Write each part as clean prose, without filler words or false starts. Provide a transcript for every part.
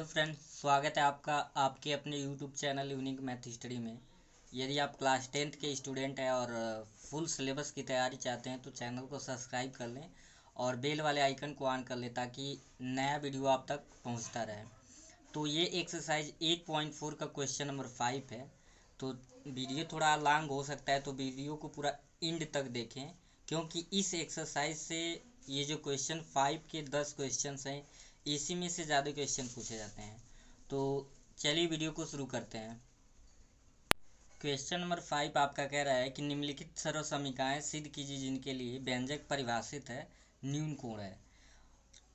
Friends, स्वागत है आपका आपके अपने YouTube channel unique math study में। यदि आप क्लास 10th के स्टूडेंट हैं और फुल सिलेबस की तैयारी चाहते हैं तो चैनल को सब्सक्राइब कर लें और बेल वाले आइकन को ऑन कर लें ताकि नया वीडियो आप तक पहुंचता रहे। तो ये एक्सरसाइज 8.4 का क्वेश्चन नंबर 5 है। तो वीडियो थोड़ा लॉन्ग हो सकता है, तो वीडियो को पूरा एंड तक देखें, क्योंकि इस एक्सरसाइज से ये जो क्वेश्चन 5 के 10 क्वेश्चन हैं, इसी में से ज़्यादा क्वेश्चन पूछे जाते हैं। तो चलिए वीडियो को शुरू करते हैं। क्वेश्चन नंबर 5 आपका कह रहा है कि निम्नलिखित सर्व समीकरणाएं सिद्ध कीजिए जिनके लिए व्यंजक परिभाषित है, न्यून कोण है।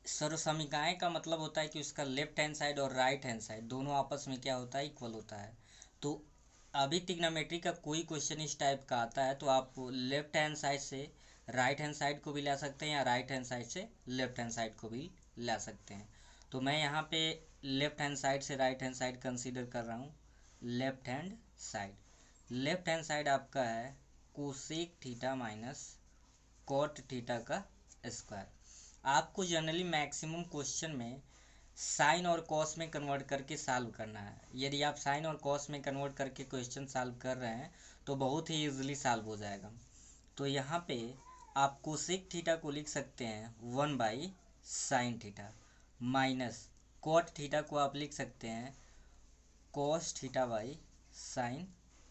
सर्व समीकरणाएं का मतलब होता है कि उसका लेफ्ट हैंड साइड और राइट हैंड साइड दोनों आपस में क्या होता है, इक्वल होता है। तो अभी ट्रिग्नोमेट्री का कोई क्वेश्चन इस टाइप का आता है तो आप लेफ्ट हैंड साइड से राइट हैंड साइड को भी ला सकते हैं या राइट हैंड साइड से लेफ्ट हैंड साइड को भी ला सकते हैं। तो मैं यहाँ पे लेफ्ट हैंड साइड से राइट हैंड साइड कंसीडर कर रहा हूँ। लेफ्ट हैंड साइड आपका है cosec theta minus cot theta का स्क्वायर। आपको जनरली मैक्सिमम क्वेश्चन में साइन और कॉस में कन्वर्ट करके सॉल्व करना है। यदि आप साइन और कॉस में कन्वर्ट करके क्वेश्चन सॉल्व कर रहे हैं तो बहुत ही इजीली सॉल्व हो जाएगा। तो यहाँ पे आप कोसेक थीटा को लिख सकते हैं 1/sin theta minus cot theta को आप लिख सकते हैं cos theta by sine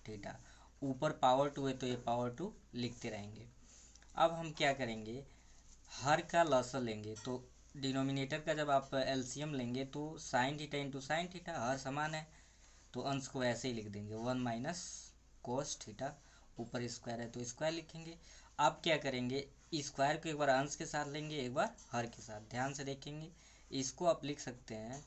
theta. ऊपर पावर 2 है तो ये पावर 2 लिखते रहेंगे। अब हम क्या करेंगे, हर का लॉसल लेंगे। तो डिनोमिनेटर का जब आप एलसीएम लेंगे तो sine theta into sine theta, हर समान है तो अंश को ऐसे ही लिख देंगे 1 माइनस कोस थीटा। ऊपर स्क्वायर है तो स्क्वायर लिखेंगे। अब क्या करेंगे, स्क्वायर को एक बार अंश के साथ लेंगे, एक बार हर के साथ। ध्यान से देखेंगे, इसको आप लिख सकते हैं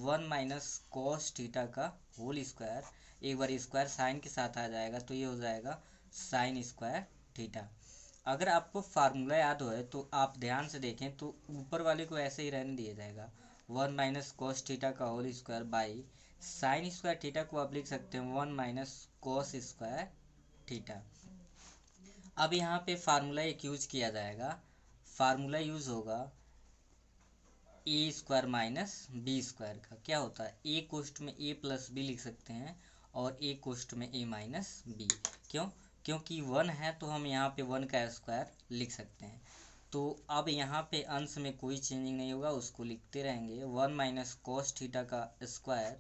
1 माइनस कोस थीटा का होल स्क्वायर। एक बार स्क्वायर साइन के साथ आ जाएगा तो ये हो जाएगा साइन स्क्वायर थीटा। अगर आपको फार्मूला याद हो तो आप ध्यान से देखें तो ऊपर वाले को ऐसे ही रहने दिया जाएगा 1 माइनस कोस थीटा का whole square by sine square theta को आप लिख सकते हैं 1 माइनस कोस स्क्वायर थीटा। अब यहाँ पे फार्मूला एक यूज किया जाएगा। फार्मूला यूज होगा ए स्क्वायर माइनस बी स्क्वायर का। क्या होता है, ए कोष्ट में ए प्लस बी लिख सकते हैं और ए कोष्ट में ए माइनस बी। क्यों? क्योंकि 1 है तो हम यहाँ पे 1 का स्क्वायर लिख सकते हैं। तो अब यहाँ पे अंश में कोई चेंजिंग नहीं होगा, उसको लिखते रहेंगे 1 माइनस कोस थीटा का स्क्वायर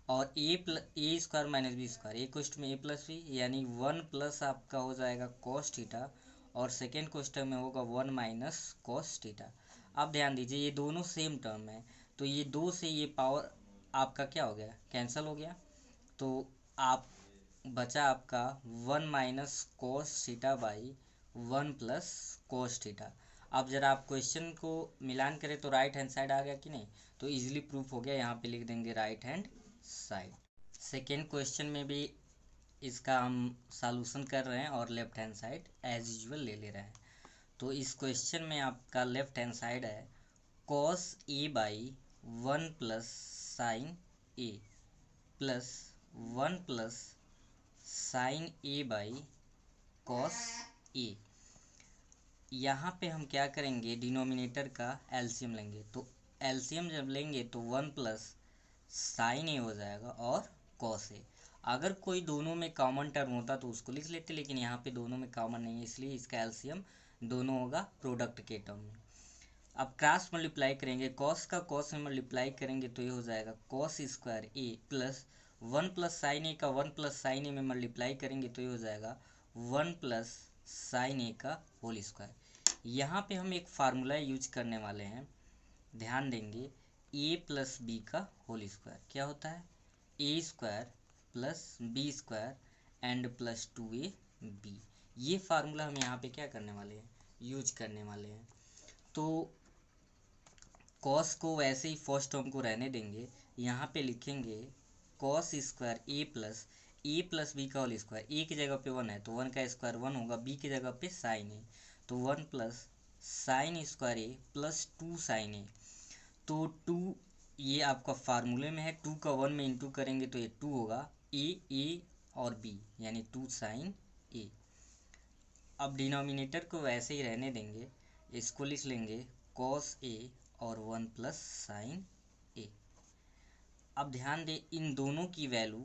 और ए स्क्वायर माइनस बी स्क्वायर, ए कोष्ट में ए प्लस बी, यानी 1 प्लस आपका हो जाएगा कोस थीटा और सेकेंड क्वेश्चन में होगा 1 माइनस कोस थीटा। अब ध्यान दीजिए, ये दोनों सेम टर्म है तो ये 2 से ये पावर आपका क्या हो गया, कैंसिल हो गया। तो आप बचा आपका 1 minus cos theta by 1 plus cos theta. अब जरा आप क्वेश्चन को मिलान करें तो राइट हैंड साइड आ गया कि नहीं, तो इजीली प्रूफ हो गया। यहाँ पे लिख देंगे right hand side. Second question में भी इसका हम सॉल्यूशन कर रहे हैं और left hand side as usual ले रहे हैं। तो इस क्वेश्चन में आपका लेफ्ट हैंड साइड है cos A by 1 plus sine A plus 1 plus sine A by cos A. यहाँ पे हम क्या करेंगे, डिनोमिनेटर का एलसीएम लेंगे। तो एलसीएम जब लेंगे तो 1 प्लस साइन ए हो जाएगा और कॉस ए। अगर कोई दोनों में कॉमन टर्म होता तो उसको लिख लेते, लेकिन यहाँ पे दोनों में कॉमन नहीं है इसलिए इसका एलसीएम दोनों होगा प्रोडक्ट के टर्म में। अब क्रॉस मल्टीप्लाई करेंगे, कॉस का कॉस में मल्टीप्लाई करेंगे तो ये हो जाएगा cos square A plus 1 plus sine A का 1 प्लस साइन ए में मल्टीप्लाई करेंगे तो ये हो जाएगा 1 प्लस साइन ए का होल स्क्वायर। यहाँ पे हम एक फार्मूला यूज करने वाले हैं, ध्यान देंगे, ए प्लस बी का होल स्क्वायर। क्या होता है, A square plus B square and plus 2ab। ये फार्मूला हम यहाँ पे क्या करने वाले हैं, यूज करने वाले हैं। तो कॉस को वैसे ही फर्स्ट टर्म को रहने देंगे, यहाँ पे लिखेंगे cos square A plus B का होल स्क्वायर। ए की जगह पे 1 है तो 1 का स्क्वायर 1 होगा, बी की जगह पे साइन ए तो 1 plus sign square A plus 2 sine A. तो 2 ये आपका फार्मूले में है, 2 का 1 में इंटू करेंगे तो ये 2 होगा, ए और बी यानी 2 साइन ए। अब डिनोमिनेटर को वैसे ही रहने देंगे, इसको लिख लेंगे कॉस ए और 1 प्लस साइन ए। अब ध्यान दें, इन दोनों की value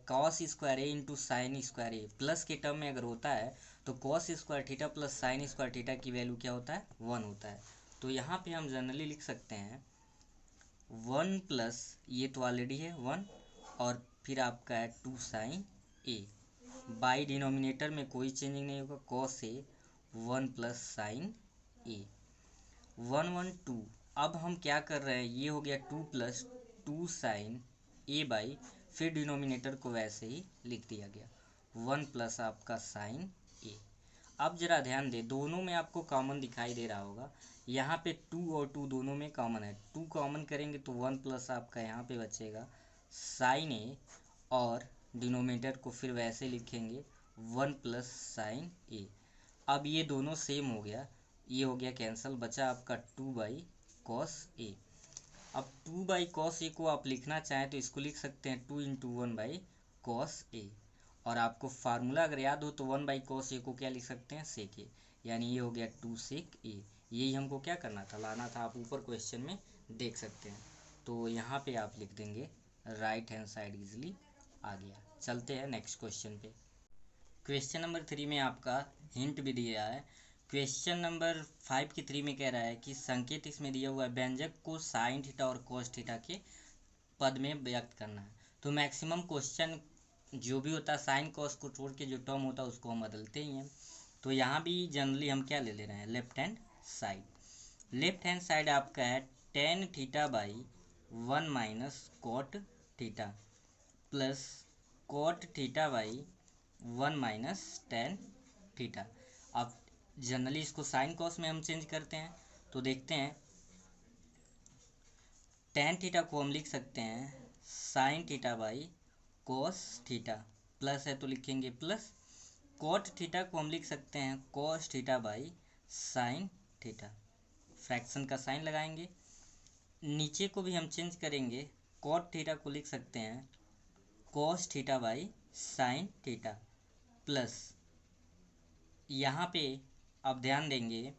cos square A into sine square A plus के टर्म में अगर होता है तो cos square theta plus sign square theta की वैल्यू क्या होता है, 1 होता है। तो यहाँ पे हम जनरली लिख सकते हैं 1 प्लस, ये तो ऑलरेडी है 1, और फिर आपका है 2 साइन ए, बाई डिनोमिनेटर में कोई चेंजिंग नहीं होगा, कॉस ए 1 प्लस साइन ए, 1 1 2। अब हम क्या कर रहे हैं, ये हो गया 2 प्लस 2 साइन ए बाई, फिर डिनोमिनेटर को वैसे ही लिख दिया गया 1 प्लस आपका साइन ए। अब जरा ध्यान दें, दोनों में आपको कॉमन दिखाई दे रहा होगा, यहाँ पे 2 और 2 दोनों में कॉमन है, 2 कॉमन करेंगे तो 1 प्लस आपका यहाँ पे बचेगा साइन ए, और डिनोमिनेटर को फिर वैसे लिखेंगे 1 प्लस साइन ए। अब ये दोनों सेम हो गया, ये हो गया कैंसिल, बचा आपका 2 बाई कॉस ए। अब 2 बाई कॉस ए को आप लिखना चाहें तो इसको लिख सकते हैं 2 इंटू 1 बाई कॉस ए, और आपको फार्मूला अगर याद हो तो 1 बाई कॉस ए को क्या लिख सकते हैं, सेक ए, यानी ये हो गया 2 सेक ए। यही हमको क्या करना था, लाना था, आप ऊपर क्वेश्चन में देख सकते हैं। तो यहाँ पे आप लिख देंगे राइट हैंड साइड इजीली आ गया। चलते हैं नेक्स्ट क्वेश्चन पे। क्वेश्चन नंबर 3 में आपका हिंट भी दिया है। क्वेश्चन नंबर 5 की 3 में कह रहा है कि संकेत इसमें दिया हुआ है, व्यंजक को साइन थीटा और कोस थीटा के पद में व्यक्त करना है। तो मैक्सिमम क्वेश्चन जो भी होता है साइन कॉस को छोड़ के जो टर्म होता है उसको हम बदलते ही हैं। तो यहाँ भी जनरली हम क्या ले रहे हैं, left hand side. Left hand side आपका है tan theta by 1 minus cot theta plus cot theta by 1 minus tan theta. अब जनरली इसको साइन कॉस में हम चेंज करते हैं, तो देखते हैं टेन थीटा को हम लिख सकते हैं sine theta by cos theta, plus है तो लिखेंगे प्लस, कॉट थीटा को हम लिख सकते हैं cos theta by sine theta, fraction का साइन लगाएंगे। नीचे को भी हम चेंज करेंगे, कॉट थीटा को लिख सकते हैं cos theta by sine theta, plus यहाँ पे अब ध्यान देंगे,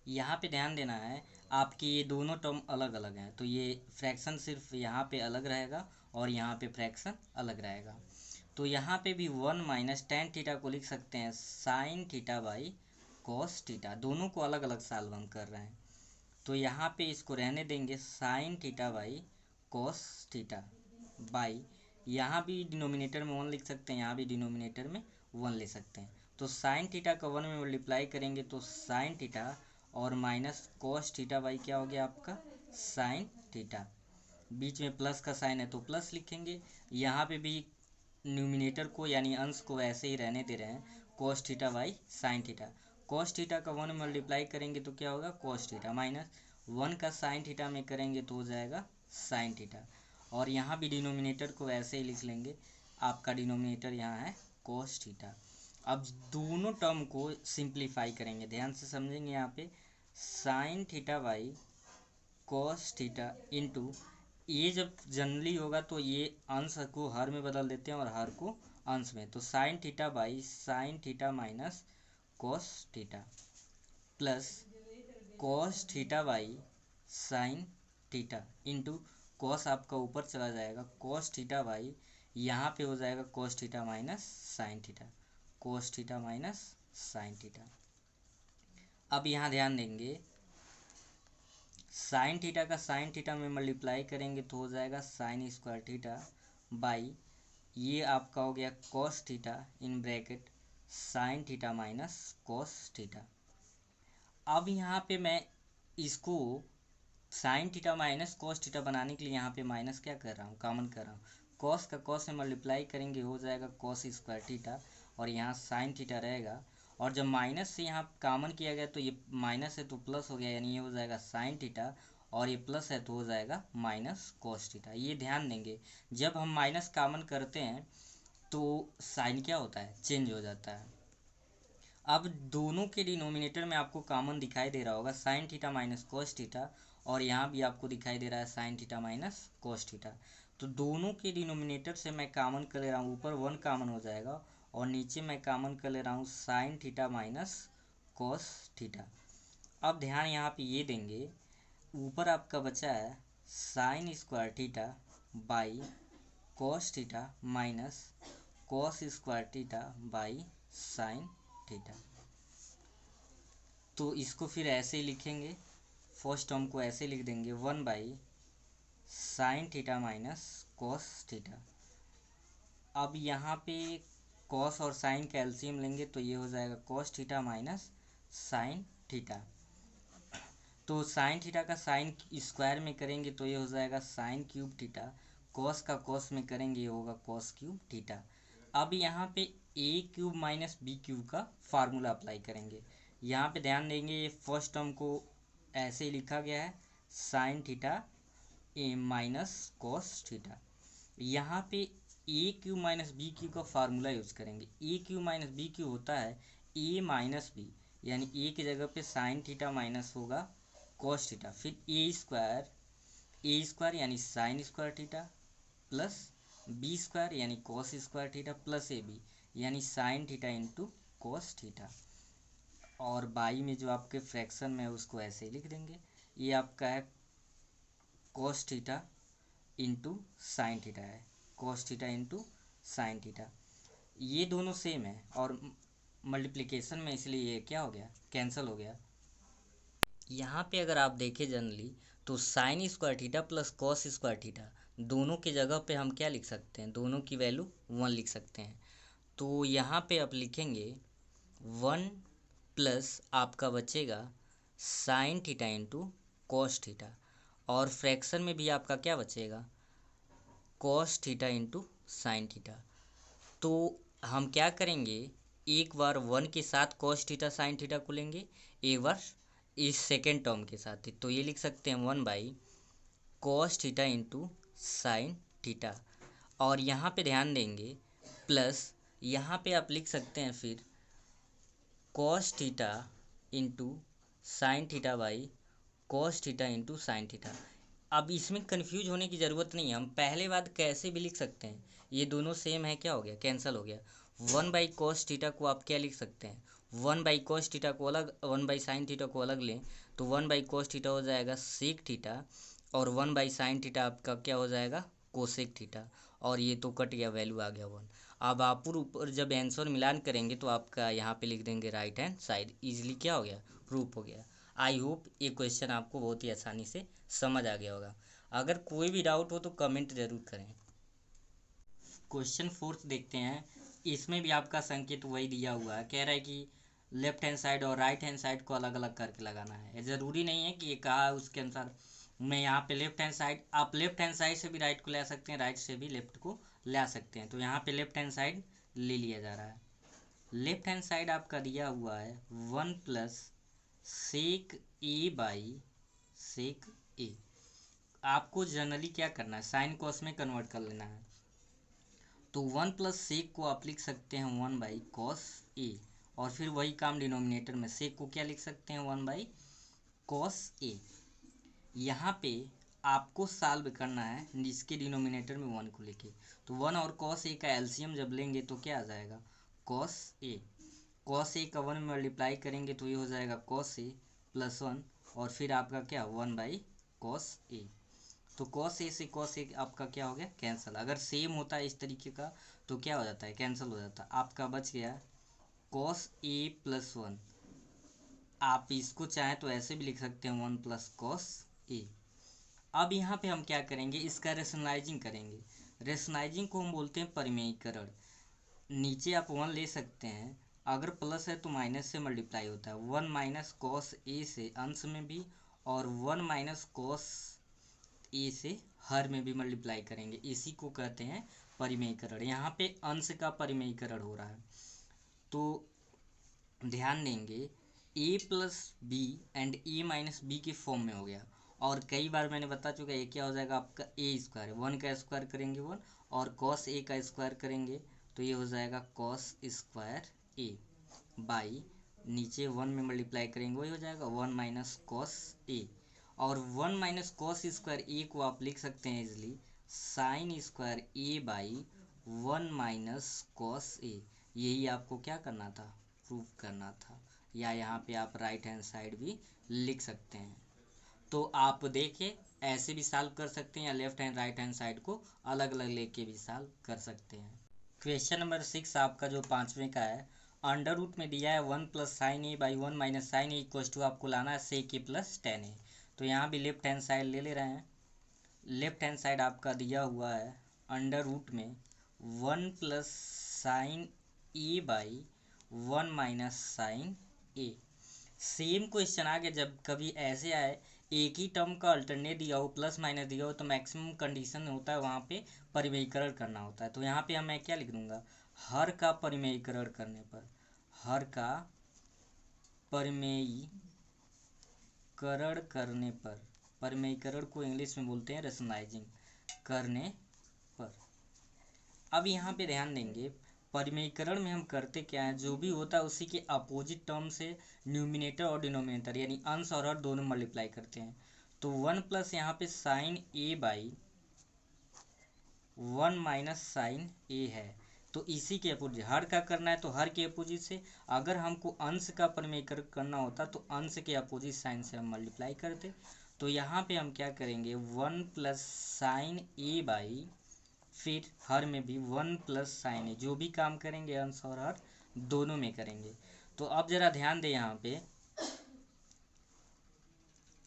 यहाँ पे ध्यान देना है आपकी ये दोनों टर्म अलग अलग हैं, तो ये फ्रैक्शन सिर्फ यहाँ पे अलग रहेगा और यहाँ पे फ्रैक्शन अलग रहेगा। तो यहाँ पे भी 1 माइनस टेन थीटा को लिख सकते हैं sine theta by cos theta, दोनों को अलग अलग सॉल्व हम कर रहे हैं। तो यहाँ पे इसको रहने देंगे sine theta by cos theta by, यहाँ भी डिनोमिनेटर में 1 लिख सकते हैं, यहाँ भी डिनोमिनेटर में 1 ले सकते हैं। तो साइन थीटा का 1 में मल्टीप्लाई करेंगे तो साइन थीटा, और माइनस कॉस थीटा बाई क्या हो गया आपका साइन थीटा, बीच में प्लस का साइन है तो प्लस लिखेंगे। यहाँ पे भी न्यूमिनेटर को यानी अंश को ऐसे ही रहने दे रहे हैं, cos theta by sine theta. Cos theta का 1 मल्टीप्लाई करेंगे तो क्या होगा कॉस थीटा, माइनस 1 का साइन थीटा में करेंगे तो हो जाएगा साइन थीटा, और यहाँ भी डिनोमिनेटर को ऐसे ही लिख लेंगे, आपका डिनोमिनेटर यहाँ है कॉस थीटा। अब दोनों टर्म को सिंप्लीफाई करेंगे, ध्यान से समझेंगे। यहाँ पे sine theta by cos theta into, ये जब जनरली होगा तो ये अंश को हर में बदल देते हैं और हर को अंश में, तो sine theta by sine theta minus cos theta, plus cos theta by sine theta into, cos आपका ऊपर चला जाएगा, कॉस थीटा बाई यहाँ पे हो जाएगा cos theta minus sine theta, cos theta minus sine theta. अब यहाँ ध्यान देंगे, साइन थीटा का साइन थीटा में मल्टीप्लाई करेंगे तो हो जाएगा साइन स्क्वायर थीटा बाई, ये आपका हो गया cos theta in bracket sign theta minus cos theta. अब यहाँ पे मैं इसको sign theta minus cos theta बनाने के लिए यहाँ पे माइनस क्या कर रहा हूँ, कॉमन कर रहा हूँ, कॉस का कॉस में मल्टीप्लाई करेंगे हो जाएगा कॉस स्क्वायर थीटा, और यहाँ साइन थीटा रहेगा, और जब माइनस से यहाँ कॉमन किया गया तो ये माइनस है तो प्लस हो गया, यानी ये हो जाएगा साइन थीटा, और ये प्लस है तो हो जाएगा माइनस कॉस थीटा। ये ध्यान देंगे, जब हम माइनस कॉमन करते हैं तो साइन क्या होता है, चेंज हो जाता है। अब दोनों के डिनोमिनेटर में आपको कॉमन दिखाई दे रहा होगा sign theta minus cos theta, और यहाँ भी आपको दिखाई दे रहा है sign theta minus cos theta. तो दोनों के डिनोमिनेटर से मैं कॉमन कर ले रहा हूँ, ऊपर 1 कॉमन हो जाएगा और नीचे मैं कॉमन कर ले रहा हूँ sign theta minus cos theta. अब ध्यान यहाँ पे ये देंगे, ऊपर आपका बचा है sign square theta by cos theta minus cos square theta by sine theta. तो इसको फिर ऐसे ही लिखेंगे, फर्स्ट टर्म को ऐसे लिख देंगे 1 by sign theta minus cos theta. अब यहाँ पे कॉस और साइन का एलसीएम लेंगे तो ये हो जाएगा cos theta minus sine theta. तो साइन थीटा का साइन स्क्वायर में करेंगे तो ये हो जाएगा साइन क्यूब थीटा, कॉस का कॉस में करेंगे ये होगा कॉस क्यूब थीटा। अब यहाँ पे ए क्यूब माइनस बी क्यूब का फार्मूला अप्लाई करेंगे। यहाँ पे ध्यान देंगे ये फर्स्ट टर्म को ऐसे ही लिखा गया है साइन थीटा ए माइनस कॉस थीटा। यहाँ पे ए क्यू माइनस बी क्यू का फार्मूला यूज़ करेंगे। ए क्यू माइनस बी क्यू होता है ए माइनस बी, यानी ए की जगह पे साइन थीटा माइनस होगा कॉस थीटा, फिर ए स्क्वायर यानी sine square theta plus B square यानी cos square theta plus A B यानी sine theta into cos theta. और बाई में जो आपके फ्रैक्शन में है उसको ऐसे ही लिख देंगे, ये आपका है cos theta into sine theta है, cos theta into sine theta. ये दोनों सेम है और मल्टीप्लिकेशन में इसलिए ये क्या हो गया, कैंसिल हो गया। यहाँ पे अगर आप देखें जनरली तो sign square theta plus cos square theta दोनों की जगह पे हम क्या लिख सकते हैं, दोनों की वैल्यू 1 लिख सकते हैं। तो यहाँ पे आप लिखेंगे 1 प्लस आपका बचेगा sign theta into cos theta, और फ्रैक्शन में भी आपका क्या बचेगा cos theta into sine theta. तो हम क्या करेंगे, एक बार 1 के साथ कॉस थीटा साइन थीटा को लेंगे, एक बार इस सेकेंड टर्म के साथ ही, तो ये लिख सकते हैं 1 by cos theta into sine theta. और यहाँ पे ध्यान देंगे प्लस यहाँ पे आप लिख सकते हैं फिर cos theta into sine theta by cos theta into sine theta. अब इसमें कन्फ्यूज होने की ज़रूरत नहीं है, हम पहले बात कैसे भी लिख सकते हैं, ये दोनों सेम है, क्या हो गया कैंसिल हो गया। 1 बाई कॉस थीटा को आप क्या लिख सकते हैं, 1 बाई कॉस थीटा को अलग, 1 बाई साइन थीटा को अलग लें तो 1 बाई कॉस थीटा हो जाएगा सेक थीटा, और 1 बाई साइन थीटा आपका क्या हो जाएगा कोसेक थीटा, और ये तो कट गया, वैल्यू आ गया 1। अब आप ऊपर जब आंसर मिलान करेंगे तो आपका यहाँ पे लिख देंगे राइट हैंड साइड, इजीली क्या हो गया प्रूफ हो गया। आई होप ये क्वेश्चन आपको बहुत ही आसानी से समझ आ गया होगा। अगर कोई भी डाउट हो तो कमेंट जरूर करें। क्वेश्चन 4 देखते हैं, इसमें भी आपका संकेत वही दिया हुआ है, कह रहा है कि लेफ्ट हैंड साइड और राइट हैंड साइड को अलग अलग करके लगाना है। ज़रूरी नहीं है कि ये कहा है उसके अनुसार मैं यहाँ पे लेफ्ट हैंड साइड, आप लेफ्ट हैंड साइड से भी राइट को ले सकते हैं, राइट से भी लेफ्ट को ला सकते हैं। तो यहाँ पे लेफ्ट हैंड साइड ले लिया जा रहा है। लेफ्ट हैंड साइड आपका दिया हुआ है 1 plus sec A by sec ए। आपको जनरली क्या करना है, साइन कॉस में कन्वर्ट कर लेना है। तो 1 प्लस सेक को आप लिख सकते हैं 1 बाई कॉस ए, और फिर वही काम डिनोमिनेटर में सेक को क्या लिख सकते हैं 1 बाई कॉस ए। यहाँ पे आपको सॉल्व करना है जिसके डिनोमिनेटर में 1 को लेके, तो 1 और कॉस ए का एलसीएम जब लेंगे तो क्या आ जाएगा कॉस ए। कॉस ए का 1 में मल्टीप्लाई करेंगे तो ये हो जाएगा कॉस ए प्लस 1, और फिर आपका क्या 1 बाई कॉस ए। तो कॉस ए से कॉस ए आपका क्या हो गया कैंसिल। अगर सेम होता है इस तरीके का तो क्या हो जाता है कैंसिल हो जाता है, आपका बच गया कॉस ए प्लस 1। आप इसको चाहें तो ऐसे भी लिख सकते हैं 1 प्लस कॉस ए। अब यहाँ पे हम क्या करेंगे, इसका रेशनलाइजिंग करेंगे। रेशनलाइजिंग को हम बोलते हैं परिमेयीकरण। नीचे आप 1 ले सकते हैं, अगर प्लस है तो माइनस से मल्टीप्लाई होता है, 1 माइनस कॉस ए से अंश में भी, और 1 माइनस कॉस ए से हर में भी मल्टीप्लाई करेंगे, इसी को कहते हैं परिमेयीकरण। यहाँ पे अंश का परिमेयीकरण हो रहा है। तो ध्यान देंगे A plus B and A minus B के फॉर्म में हो गया, और कई बार मैंने बता चुका ये क्या हो जाएगा आपका ए स्क्वायर, 1 का स्क्वायर करेंगे 1, और कॉस ए का स्क्वायर करेंगे तो ये हो जाएगा कॉस स्क्वायर ए बाई नीचे 1 में मल्टीप्लाई करेंगे वही हो जाएगा 1 माइनस कॉस ए, और 1 माइनस कॉस स्क्वायर ए को आप लिख सकते हैं easily sine square A by 1 minus cos A. यही आपको क्या करना था प्रूफ करना था, या यहाँ पे आप राइट हैंड साइड भी लिख सकते हैं। तो आप देखिए ऐसे भी सॉल्व कर सकते हैं या left hand right hand side को अलग अलग लेके भी सॉल्व कर सकते हैं। क्वेश्चन नंबर 6 आपका जो 5वें का है, अंडर रूट में दिया है 1 plus sine A by 1 minus sine A equal to आपको लाना है सेक ए प्लस टेन ए। तो यहाँ भी लेफ्ट हैंड साइड ले रहे हैं। लेफ्ट हैंड साइड आपका दिया हुआ है अंडर रूट में 1 plus sine A by 1 minus sine A. Same question आ गया, जब कभी ऐसे आए एक ही टर्म का अल्टरनेट दिया हो, प्लस माइनस दिया हो, तो मैक्सिमम कंडीशन होता है वहाँ पे परिमेयीकरण करना होता है। तो यहाँ पे मैं क्या लिख दूंगा, हर का परिमेयीकरण करने पर, हर का परिमेयीकरण करने पर, परिमेयीकरण को इंग्लिश में बोलते हैं रेशनलाइजिंग करने पर। अब यहाँ पे ध्यान देंगे, परिमेयीकरण में हम करते क्या है, जो भी होता है उसी के अपोजिट टर्म से न्यूमिनेटर और डिनोमिनेटर यानी अंश और हर दोनों मल्टीप्लाई करते हैं। तो 1 प्लस यहाँ पे sine A by 1 minus sine A है, तो इसी के अपोजिट हर का करना है, तो हर के अपोजिट से अगर हमको अंश का परिमेयीकरण करना होता तो अंश के अपोजिट साइन से हम मल्टीप्लाई करते। तो यहाँ पे हम क्या करेंगे, 1 प्लस साइन ए बाई फिर हर में भी 1 प्लस साइन ए, जो भी काम करेंगे अंश और हर दोनों में करेंगे। तो अब जरा ध्यान दें, यहाँ पे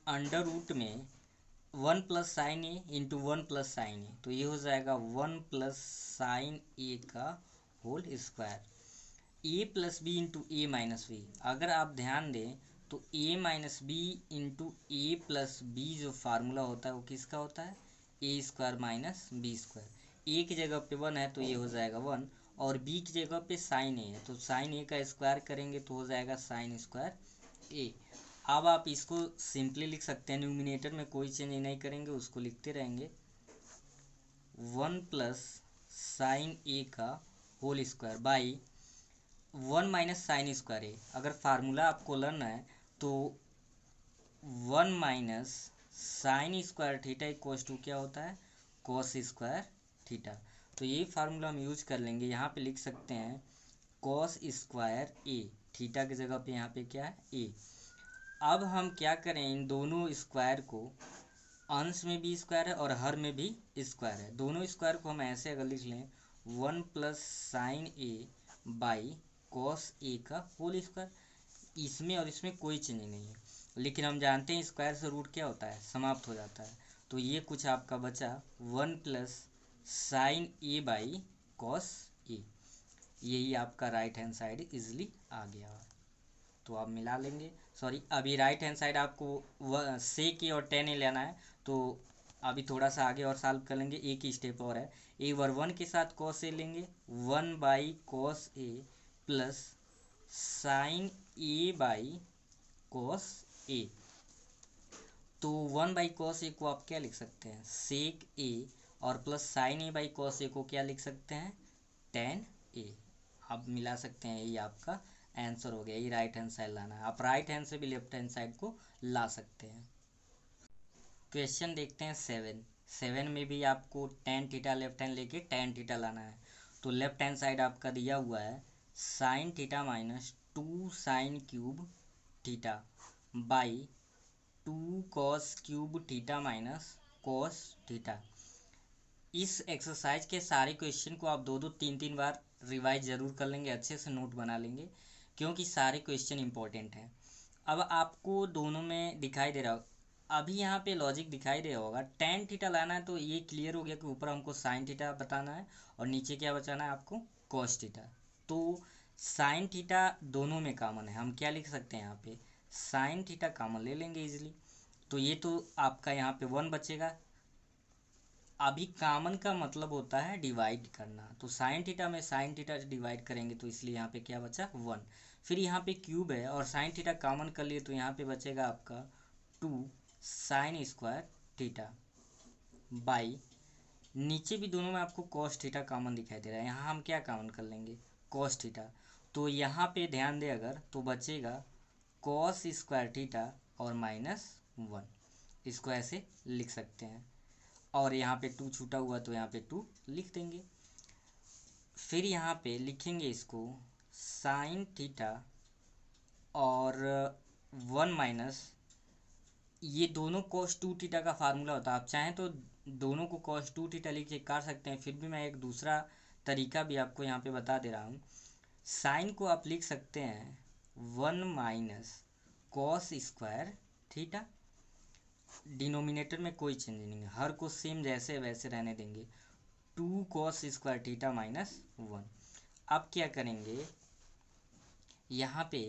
अंडर रूट में 1 plus sine A into 1 plus sine A, तो ये हो जाएगा 1 प्लस साइन ए का whole square, A plus B into A minus B. अगर आप ध्यान दें तो ए माइनस बी इंटू ए प्लस बी जो फार्मूला होता है वो किसका होता है, A square minus B square. ए की जगह पे 1 है तो ये हो जाएगा 1, और बी की जगह पे साइन ए है तो साइन ए का स्क्वायर करेंगे तो हो जाएगा साइन स्क्वायर ए। अब आप इसको सिंपली लिख सकते हैं, न्यूमिनेटर में कोई चेंज नहीं करेंगे, उसको लिखते रहेंगे 1 प्लस साइन ए का whole square by 1 minus sine square A. अगर फार्मूला आपको लेना है तो 1 minus sine square theta equal to क्या होता है, कॉस स्क्वायर थीटा। तो यही फार्मूला हम यूज कर लेंगे, यहाँ पे लिख सकते हैं कॉस स्क्वायर ए, थीटा की जगह पे यहाँ पे क्या है ए। अब हम क्या करें, इन दोनों स्क्वायर को, अंश में भी स्क्वायर है और हर में भी स्क्वायर है, दोनों स्क्वायर को हम ऐसे अगर लिख लें 1 plus sine A by cos A का होल स्क्वायर, इसमें और इसमें कोई चेंज नहीं है। लेकिन हम जानते हैं स्क्वायर से रूट क्या होता है, समाप्त हो जाता है। तो ये कुछ आपका बचा 1 plus sine A by cos A, यही आपका राइट हैंड साइड इजिली आ गया। तो आप मिला लेंगे, सॉरी अभी राइट हैंड साइड आपको सेक ए और टेन ए लेना है, तो अभी थोड़ा सा आगे और सॉल्व कर लेंगे, एक ही स्टेप और है। ए ओवर 1 के साथ कॉस ए लेंगे, 1 by cos A plus sine A by cos A. तो 1 बाई कॉस ए को आप क्या लिख सकते हैं, सेक ए, और plus sine A by cos A को क्या लिख सकते हैं, टेन ए। आप मिला सकते हैं, यही आपका आंसर हो गया। ये राइट हैंड साइड लाना है, आप राइट हैंड से भी लेफ्ट हैंड साइड को ला सकते हैं। क्वेश्चन देखते हैं 7 में भी आपको टेन थीटा लेफ्ट हैंड लेके टेन थीटा लाना है। तो लेफ्ट हैंड साइड आपका दिया हुआ है sign theta minus 2 sine cube theta by 2 cos cube theta minus cos theta. इस एक्सरसाइज के सारे क्वेश्चन को आप 2-2 3-3 बार रिवाइज ज़रूर कर लेंगे, अच्छे से नोट बना लेंगे, क्योंकि सारे क्वेश्चन इंपॉर्टेंट हैं। अब आपको दोनों में दिखाई दे रहा हो, अभी यहाँ पे लॉजिक दिखाई दे रहा होगा, टेन थीटा लाना है तो ये क्लियर हो गया कि ऊपर हमको साइन थीटा बताना है और नीचे क्या बचाना है आपको, कॉस थीटा। तो साइन थीटा दोनों में कॉमन है, हम क्या लिख सकते हैं यहाँ पे, साइन थीटा कॉमन ले लेंगे इजीली। तो ये तो आपका यहाँ पे 1 बचेगा। अभी कॉमन का मतलब होता है डिवाइड करना, तो साइन थीटा में साइन थीटा डिवाइड करेंगे तो इसलिए यहाँ पे क्या बचा 1। फिर यहाँ पे क्यूब है और साइन थीटा कॉमन कर लिए तो यहाँ पे बचेगा आपका 2 साइन स्क्वायर थीटा बाई, नीचे भी दोनों में आपको कॉस थीटा कॉमन दिखाई दे रहा है, यहाँ हम क्या कॉमन कर लेंगे, कॉस थीटा। तो यहाँ पे ध्यान दे अगर, तो बचेगा कॉस स्क्वायर थीटा और माइनस 1, इसको ऐसे लिख सकते हैं। और यहाँ पे 2 छूटा हुआ तो यहाँ पे 2 लिख देंगे। फिर यहाँ पे लिखेंगे इसको साइन थीटा और 1 माइनस, ये दोनों cos 2 थीटा का फार्मूला होता है। आप चाहें तो दोनों को cos 2 थीटा लिख के कर सकते हैं, फिर भी मैं एक दूसरा तरीका भी आपको यहाँ पे बता दे रहा हूँ। साइन को आप लिख सकते हैं 1 minus cos square theta, denominator में कोई चेंज नहीं है, हर को सेम जैसे वैसे रहने देंगे, 2 कॉस स्क्वायर थीटा माइनस 1। अब क्या करेंगे, यहाँ पे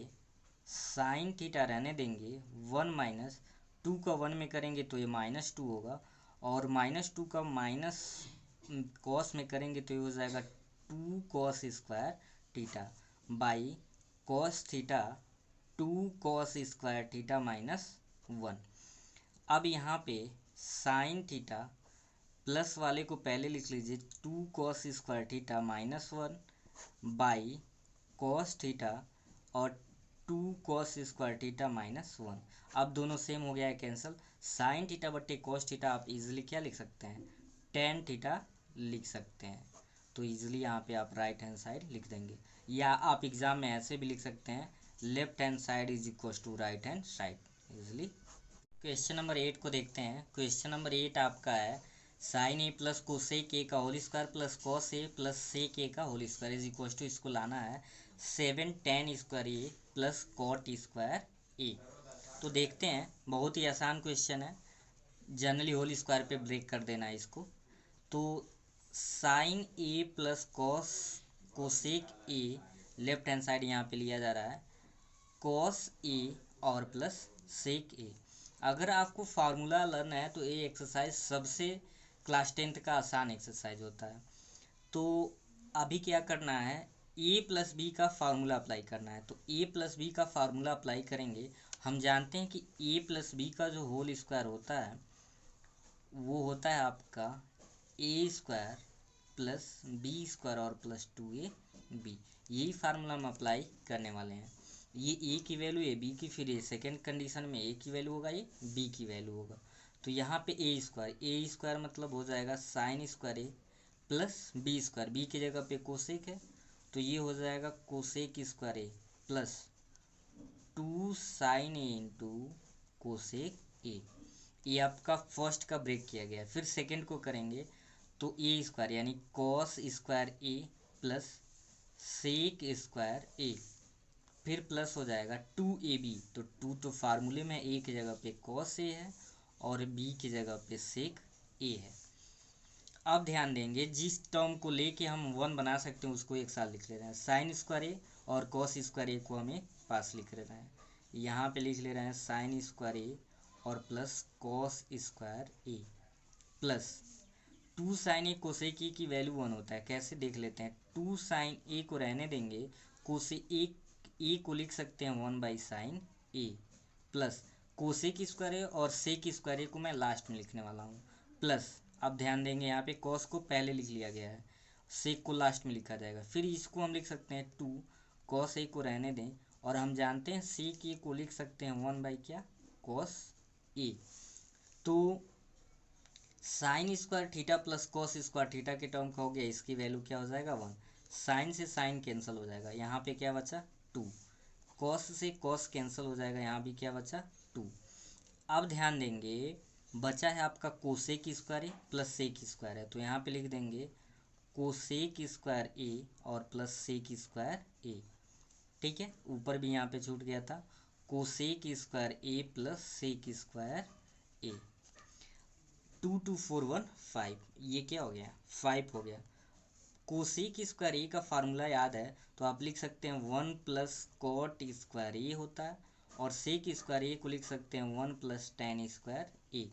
साइन थीटा रहने देंगे, 1 माइनस 2 का 1 में करेंगे तो ये -2 होगा, और -2 का माइनस कॉस में करेंगे तो ये हो जाएगा 2 cos square theta by cos theta 2 cos square theta minus 1। अब यहाँ पे साइन थीटा प्लस वाले को पहले लिख लीजिए, 2 cos square theta minus 1 by cos theta और 2 कॉस स्क्वायर थीटा माइनस 1। अब दोनों सेम हो गया है, कैंसिल। साइन थीटा बट्टे कॉस थीटा आप इजीली क्या लिख सकते हैं, टेन थीटा लिख सकते हैं। तो इजीली यहाँ पे आप राइट हैंड साइड लिख देंगे, या आप एग्जाम में ऐसे भी लिख सकते हैं, left hand side is equal to right hand side, easily. Question number 8 को देखते हैं। क्वेश्चन नंबर 8 आपका है sine A plus cosec A का whole square plus cos A plus sec A का whole square is equal to, इसको लाना है 7 tan square A plus cot square A. तो देखते हैं, बहुत ही आसान क्वेश्चन है, जनरली होल स्क्वायर पे ब्रेक कर देना है इसको। तो sine A plus cos cosec A left hand side यहाँ पे लिया जा रहा है, कॉस ए और प्लस सेक ए। अगर आपको फार्मूला लर्न है तो ये एक्सरसाइज सबसे क्लास 10th का आसान एक्सरसाइज होता है। तो अभी क्या करना है, ए प्लस बी का फार्मूला अप्लाई करना है। तो ए प्लस बी का फार्मूला अप्लाई करेंगे, हम जानते हैं कि ए प्लस बी का जो होल स्क्वायर होता है वो होता है आपका ए स्क्वायर प्लस बी स्क्वायर और प्लस 2ab। यही फार्मूला हम अप्लाई करने वाले हैं। ये ए की वैल्यू ए बी की, फिर ये सेकेंड कंडीशन में ए की वैल्यू होगा, ये बी की वैल्यू होगा। तो यहाँ पे ए स्क्वायर मतलब हो जाएगा sine square A plus B square, B की जगह पे कोसेक है तो ये हो जाएगा cosec square A plus 2 sine A into cosec A. ये आपका फर्स्ट का ब्रेक किया गया है। फिर सेकेंड को करेंगे तो ए स्क्वायर यानी cos square A plus sec square ए, फिर प्लस हो जाएगा 2ab। तो 2 तो फार्मूले में ए की जगह पे कॉस ए है और बी की जगह पे सेक ए है। अब ध्यान देंगे, जिस टर्म को लेके हम 1 बना सकते हैं उसको एक साथ लिख ले रहे हैं। साइन स्क्वायर ए और कॉस स्क्वायर ए को हमें पास लिख ले रहे हैं, यहाँ पे लिख ले रहे हैं साइन स्क्वायर ए और plus cos square A plus 2 sine A cosec A की वैल्यू 1 होता है। कैसे देख लेते हैं, 2 साइन ए को रहने देंगे, कोसेक ए को लिख सकते हैं 1 by sine A plus cosec square A और सेक स्क्वायर ए को मैं लास्ट में लिखने वाला हूँ प्लस। अब ध्यान देंगे, यहाँ पे कॉस को पहले लिख लिया गया है, सेक को लास्ट में लिखा जाएगा। फिर इसको हम लिख सकते हैं 2 कॉस ए को रहने दें, और हम जानते हैं सेक ए को लिख सकते हैं 1 बाई क्या, कॉस ए। तो sign square theta plus cos square theta के टर्म का हो गया, इसकी वैल्यू क्या हो जाएगा 1। साइन से साइन कैंसिल हो जाएगा, यहाँ पे क्या बचा 2, कॉस से कॉस कैंसिल हो जाएगा, यहाँ भी क्या बचा 2। अब ध्यान देंगे, बचा है आपका cosec square A plus sec square है, तो यहाँ पे लिख देंगे कोसेक स्क्वायर ए और प्लस सेक स्क्वायर ए। ठीक है, ऊपर भी यहाँ पे छूट गया था, cosec square A plus sec square ए। 2 2 4 1 5, ये क्या हो गया 5 हो गया। कोसेक स्क्वायर ए का फार्मूला याद है तो आप लिख सकते हैं 1 प्लस कॉट स्क्वायर ए होता है, और सेक स्क्वायर ए को लिख सकते हैं 1 प्लस टेन स्क्वायर ए।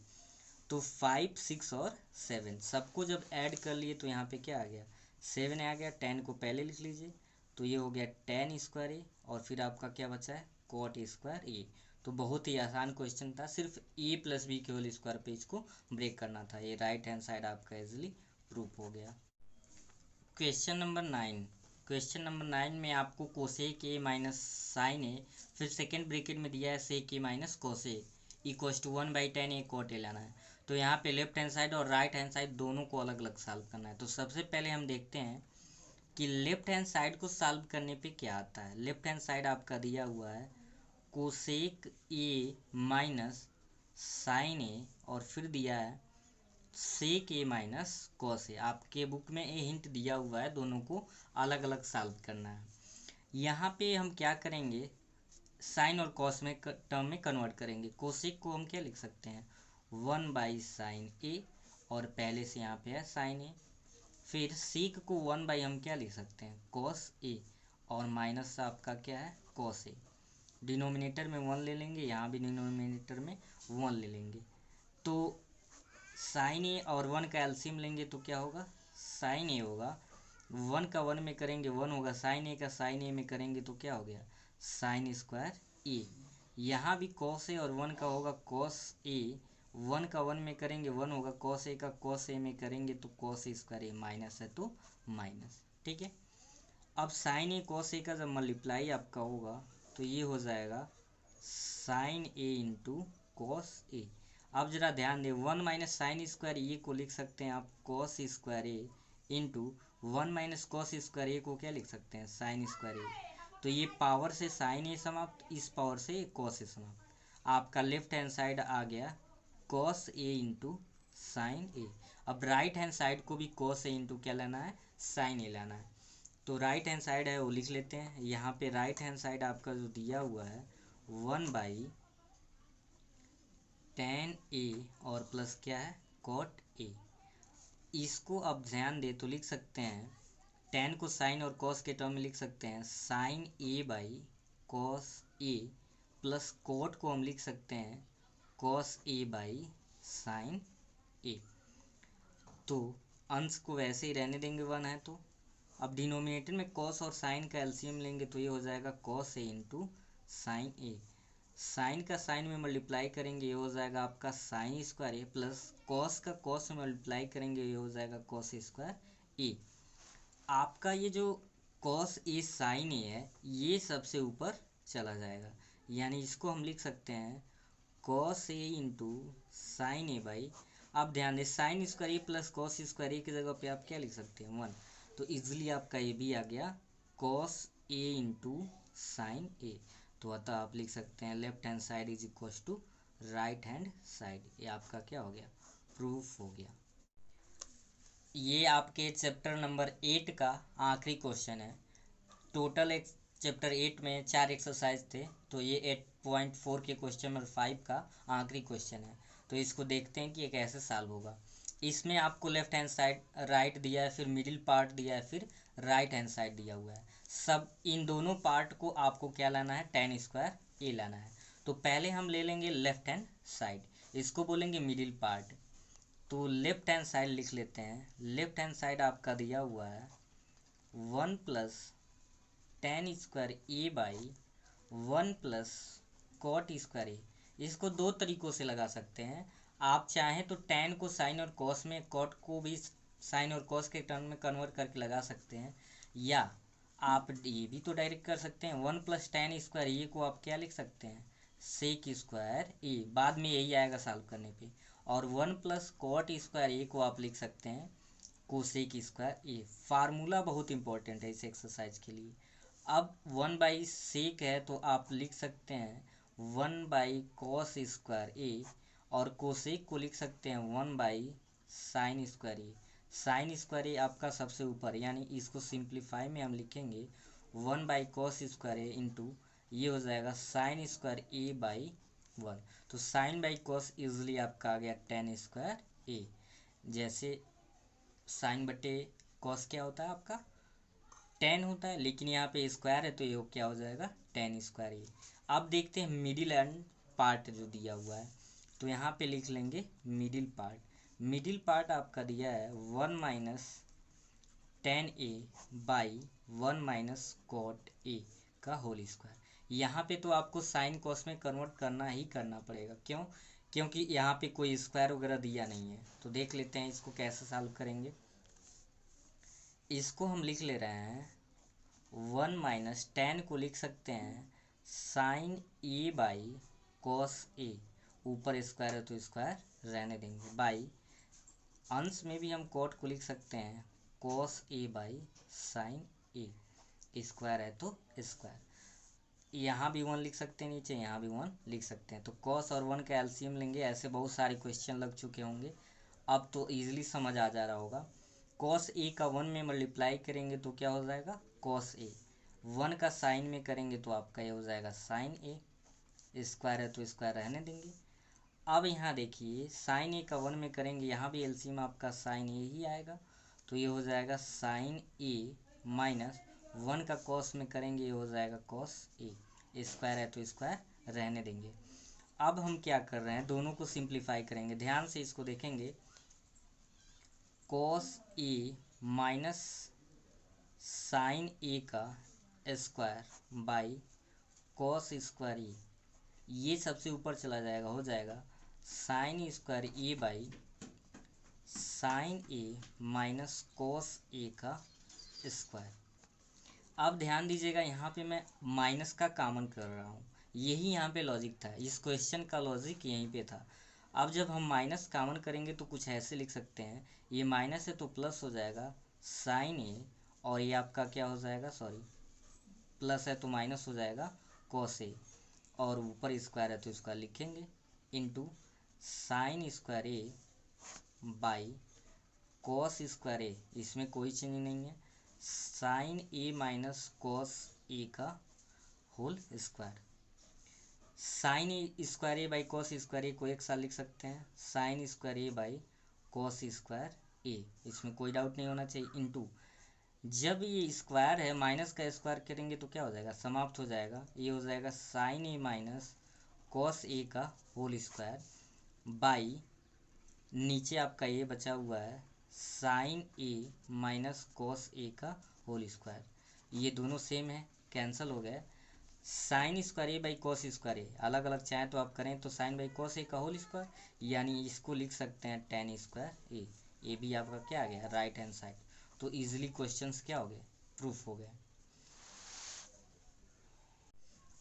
तो 5 6 और 7 सबको जब ऐड कर लिए तो यहाँ पे क्या आ गया 7 आ गया। 10 को पहले लिख लीजिए, तो ये हो गया टेन स्क्वायर ए और फिर आपका क्या बचा है कॉट स्क्वायर ए। तो बहुत ही आसान क्वेश्चन था, सिर्फ ए प्लस बी के होल स्क्वायर पे इसको ब्रेक करना था। ये राइट हैंड साइड आपका इजीली प्रूफ हो गया। क्वेश्चन नंबर 9, क्वेश्चन नंबर 9 में आपको cosec A minus sine A, फिर सेकेंड ब्रेकेट में दिया है sec A minus cos A equals to 1 by tan A cot A लेना है। तो यहाँ पे लेफ्ट हैंड साइड और राइट हैंड साइड दोनों को अलग अलग सॉल्व करना है। तो सबसे पहले हम देखते हैं कि लेफ्ट हैंड साइड को सॉल्व करने पे क्या आता है। लेफ्ट हैंड साइड आपका दिया हुआ है कोसेक ए माइनस साइन ए और फिर दिया है सेक ए माइनस कॉस ए। आपके बुक में ए हिंट दिया हुआ है, दोनों को अलग अलग सॉल्व करना है। यहाँ पे हम क्या करेंगे, साइन और कॉस में टर्म में कन्वर्ट करेंगे। कोसेक को हम क्या लिख सकते हैं, 1/साइन ए, और पहले से यहाँ पे है साइन ए। फिर सीक को 1/ हम क्या लिख सकते हैं, कॉस ए, और माइनस आपका क्या है, कॉस ए। डिनोमिनेटर में 1 ले लेंगे, यहाँ भी डिनोमिनेटर में 1 ले लेंगे। तो साइन ए और 1 का एलसीएम लेंगे तो क्या होगा, साइन ए होगा, 1 का 1 में करेंगे 1 होगा, साइन ए का साइन ए में करेंगे तो क्या हो गया, साइन स्क्वायर ए। यहाँ भी कॉस ए और 1 का होगा कॉस ए, 1 का 1 में करेंगे 1 होगा, कॉस ए का कॉस ए में करेंगे तो कॉस स्क्वायर ए, माइनस है तो माइनस। ठीक है, अब साइन ए कॉस ए का जब मल्टीप्लाई आपका होगा तो ये हो जाएगा sign A into cos A. आप जरा ध्यान दें, 1 - साइन स्क्वायर ए को लिख सकते हैं आप cos square A, into 1 - cos square A को क्या लिख सकते हैं, साइन स्क्वायर ए। तो ये पावर से साइन ए समाप्त, इस पावर से कॉस ए समाप्त। आपका लेफ्ट हैंड साइड आ गया कॉस ए इंटू साइन ए। अब राइट हैंड साइड को भी कॉस ए इंटू क्या लेना है, साइन ए लेना है। तो राइट हैंड साइड है वो लिख लेते हैं। यहाँ पे राइट हैंड साइड आपका जो दिया हुआ है 1/tan ए और प्लस क्या है, कॉट ए। इसको अब ध्यान दे तो लिख सकते हैं, tan को साइन और कॉस के टर्म में लिख सकते हैं sine A by cos A, plus cot को हम लिख सकते हैं cos A by sine A. तो अंश को वैसे ही रहने देंगे 1 है तो। अब डिनोमिनेटर में कॉस और साइन का एलसीएम लेंगे तो ये हो जाएगा cos A into sine A. Sign का साइन में मल्टीप्लाई करेंगे ये हो जाएगा आपका sign square A, plus cos का कॉस में मल्टीप्लाई करेंगे ये हो जाएगा कॉस स्क्वायर ए। आपका ये जो कॉस ए साइन ए है ये सबसे ऊपर चला जाएगा, यानी इसको हम लिख सकते हैं cos A into sine A by, आप ध्यान दें sign square A plus cos square ए की जगह पे आप क्या लिख सकते हैं, 1। तो इजीली आपका ये भी आ गया cos A into sine A. तो अतः आप लिख सकते हैं left hand side is equal to right hand side. ये आपका क्या हो गया, प्रूफ हो गया। ये आपके चैप्टर नंबर 8 का आखिरी क्वेश्चन है। टोटल एक चैप्टर 8 में 4 एक्सरसाइज थे, तो ये 8.4 के क्वेश्चन नंबर 5 का आखिरी क्वेश्चन है। तो इसको देखते हैं कि ये कैसे सॉल्व होगा। इसमें आपको लेफ्ट हैंड साइड राइट दिया है, फिर मिडिल पार्ट दिया है, फिर राइट हैंड साइड दिया हुआ है। सब इन दोनों पार्ट को आपको क्या लाना है, tan स्क्वायर ए लाना है। तो पहले हम ले लेंगे लेफ्ट हैंड साइड, इसको बोलेंगे मिडिल पार्ट। तो लेफ्ट हैंड साइड लिख लेते हैं। लेफ्ट हैंड साइड आपका दिया हुआ है 1 + tan square A by 1 + cot square A. इसको दो तरीक़ों से लगा सकते हैं। आप चाहें तो tan को साइन और कॉस में, कॉट को भी साइन और कॉस के टर्म में कन्वर्ट करके लगा सकते हैं, या आप ये भी तो डायरेक्ट कर सकते हैं 1 + tan स्क्वायर ए को आप क्या लिख सकते हैं, सेक स्क्वायर ए। बाद में यही आएगा सॉल्व करने पे। और 1 + कॉट स्क्वायर ए को आप लिख सकते हैं कोसेक स्क्वायर ए। फार्मूला बहुत इंपॉर्टेंट है इस एक्सरसाइज के लिए। अब 1/सेक है तो आप लिख सकते हैं 1/कॉस स्क्वायर ए, और कोसेक को लिख सकते हैं 1/साइन स्क्वायर ए। साइन स्क्वायर ए आपका सबसे ऊपर, यानी इसको सिंप्लीफाई में हम लिखेंगे 1/कॉस स्क्वायर ए इंटू ये हो जाएगा साइन स्क्वायर ए बाई 1। तो साइन बाई कॉस इजली आपका आ गया tan स्क्वायर ए। जैसे साइन बटे कॉस क्या होता है आपका, tan होता है, लेकिन यहाँ पे स्क्वायर है तो ये क्या हो जाएगा, tan स्क्वायर ए। अब देखते हैं मिडिल एंड पार्ट जो दिया हुआ है, तो यहाँ पे लिख लेंगे मिडिल पार्ट। मिडिल पार्ट आपका दिया है 1 - tan A by 1 - cot A का होल स्क्वायर। यहाँ पे तो आपको साइन कॉस में कन्वर्ट करना ही करना पड़ेगा, क्यों, क्योंकि यहाँ पे कोई स्क्वायर वगैरह दिया नहीं है। तो देख लेते हैं इसको कैसे सॉल्व करेंगे। इसको हम लिख ले रहे हैं 1 - tan को लिख सकते हैं साइन ए बाई कॉस ए, ऊपर स्क्वायर है तो स्क्वायर रहने देंगे, बाई अंश में भी हम कॉट को लिख सकते हैं cos A by sine A, square है तो स्क्वायर। यहाँ भी 1 लिख सकते हैं, नीचे यहाँ भी 1 लिख सकते हैं। तो कॉस और 1 का एलसीएम लेंगे। ऐसे बहुत सारे क्वेश्चन लग चुके होंगे, अब तो ईजिली समझ आ जा रहा होगा। कॉस ए का 1 में मल्टीप्लाई करेंगे तो क्या हो जाएगा, कॉस ए। 1 का साइन में करेंगे तो आपका ये हो जाएगा साइन ए। स्क्वायर है तो स्क्वायर रहने देंगे। अब यहाँ देखिए साइन ए का 1 में करेंगे, यहाँ भी एलसीएम आपका साइन ए ही आएगा, तो ये हो जाएगा साइन ए माइनस 1 का कॉस में करेंगे, ये हो जाएगा कॉस ए। स्क्वायर है तो स्क्वायर रहने देंगे। अब हम क्या कर रहे हैं, दोनों को सिंप्लीफाई करेंगे। ध्यान से इसको देखेंगे, cos A minus sine A का square by cos square A, ये सबसे ऊपर चला जाएगा, हो जाएगा sine square A by sine A minus cos A का स्क्वायर। अब ध्यान दीजिएगा, यहाँ पे मैं माइनस का कॉमन कर रहा हूँ, यही यहाँ पे लॉजिक था, इस क्वेश्चन का लॉजिक यहीं पे था। अब जब हम माइनस कॉमन करेंगे तो कुछ ऐसे लिख सकते हैं, ये माइनस है तो प्लस हो जाएगा साइन ए, और ये आपका क्या हो जाएगा, सॉरी प्लस है तो माइनस हो जाएगा कॉस ए, और ऊपर स्क्वायर है तो स्क्वायर लिखेंगे, into sine square A by cos square A, इसमें कोई चेंज नहीं है, sine A minus cos A का whole square. Sine A square A by cos square A को एक साथ लिख सकते हैं, sine square A by cos square A, इसमें कोई डाउट नहीं होना चाहिए, इंटू जब ये स्क्वायर है माइनस का स्क्वायर करेंगे तो क्या हो जाएगा, समाप्त हो जाएगा, ये हो जाएगा sign A minus cos A का होल स्क्वायर बाई नीचे आपका ये बचा हुआ है sine A minus cos A का होल स्क्वायर। ये दोनों सेम है, कैंसिल हो गए। Sine square A by cos square A अलग अलग चाहे तो आप करें तो साइन बाई कॉस ए का होल स्क्वायर, यानी इसको लिख सकते हैं टेन स्क्वायर ए। ये भी आपका क्या आ गया, राइट हैंड साइड। तो इजीली क्वेश्चंस क्या हो गए, प्रूफ हो गए।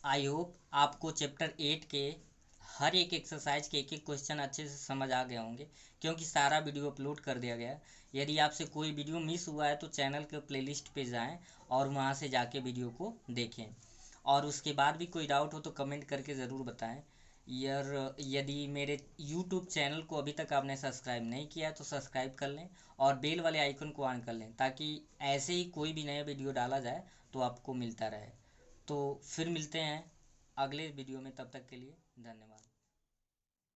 आई होप आपको चैप्टर 8 के हर एक एक्सरसाइज के एक एक क्वेश्चन अच्छे से समझ आ गए होंगे, क्योंकि सारा वीडियो अपलोड कर दिया गया है। यदि आपसे कोई वीडियो मिस हुआ है तो चैनल के प्लेलिस्ट पे जाएं और वहां से जाके वीडियो को देखें। और उसके बाद भी कोई डाउट हो तो कमेंट करके ज़रूर बताएं। यदि मेरे यूट्यूब चैनल को अभी तक आपने सब्सक्राइब नहीं किया है तो सब्सक्राइब कर लें और बेल वाले आइकन को ऑन कर लें, ताकि ऐसे ही कोई भी नया वीडियो डाला जाए तो आपको मिलता रहे। तो फिर मिलते हैं अगले वीडियो में, तब तक के लिए धन्यवाद।